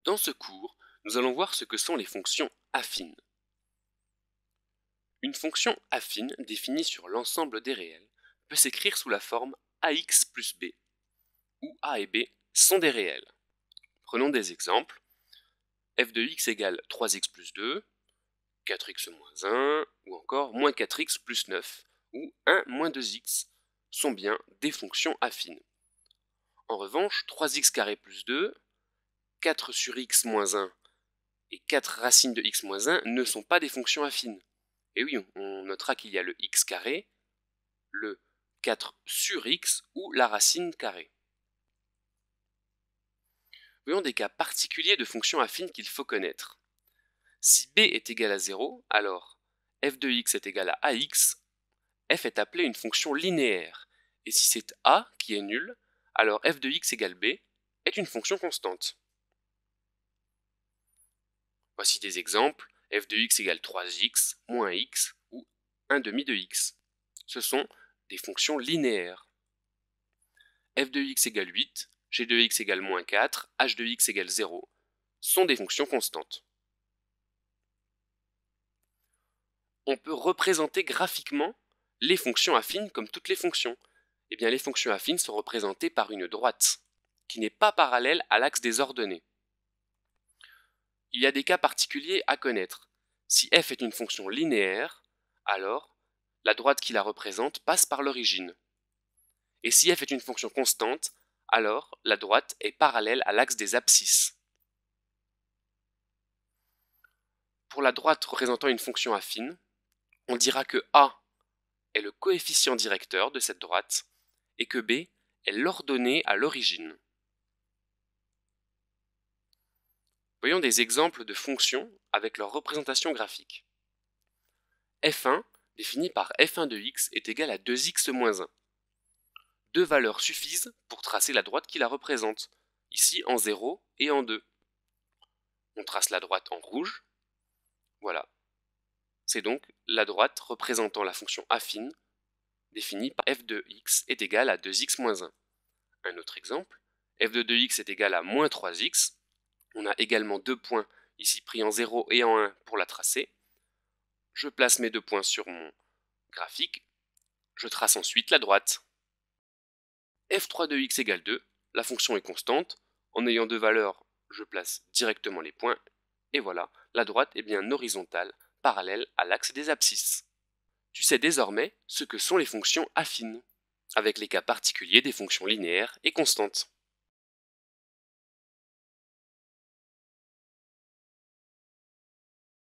Dans ce cours, nous allons voir ce que sont les fonctions affines. Une fonction affine définie sur l'ensemble des réels peut s'écrire sous la forme ax plus b, où a et b sont des réels. Prenons des exemples. F de x égale 3x plus 2, 4x moins 1, ou encore moins 4x plus 9, ou 1 moins 2x sont bien des fonctions affines. En revanche, 3x carré plus 2, 4 sur x moins 1 et 4 racines de x moins 1 ne sont pas des fonctions affines. Et oui, on notera qu'il y a le x carré, le 4 sur x ou la racine carrée. Voyons des cas particuliers de fonctions affines qu'il faut connaître. Si b est égal à 0, alors f de x est égal à ax, f est appelée une fonction linéaire. Et si c'est a qui est nul, alors f de x égale b est une fonction constante. Voici des exemples. F de x égale 3x moins x ou 1 demi de x. Ce sont des fonctions linéaires. F de x égale 8, g de x égale moins 4, h de x égale 0 sont des fonctions constantes. On peut représenter graphiquement les fonctions affines comme toutes les fonctions. Eh bien, les fonctions affines sont représentées par une droite qui n'est pas parallèle à l'axe des ordonnées. Il y a des cas particuliers à connaître. Si f est une fonction linéaire, alors la droite qui la représente passe par l'origine. Et si f est une fonction constante, alors la droite est parallèle à l'axe des abscisses. Pour la droite représentant une fonction affine, on dira que a est le coefficient directeur de cette droite et que b est l'ordonnée à l'origine. Voyons des exemples de fonctions avec leur représentation graphique. f1 défini par f1 de x est égal à 2x moins 1. Deux valeurs suffisent pour tracer la droite qui la représente, ici en 0 et en 2. On trace la droite en rouge. Voilà. C'est donc la droite représentant la fonction affine définie par f de x est égal à 2x moins 1. Un autre exemple, f de 2x est égal à moins 3x. On a également deux points ici pris en 0 et en 1 pour la tracer. Je place mes deux points sur mon graphique. Je trace ensuite la droite. f3 de x égale 2, la fonction est constante. En ayant deux valeurs, je place directement les points. Et voilà, la droite est bien horizontale, parallèle à l'axe des abscisses. Tu sais désormais ce que sont les fonctions affines, avec les cas particuliers des fonctions linéaires et constantes.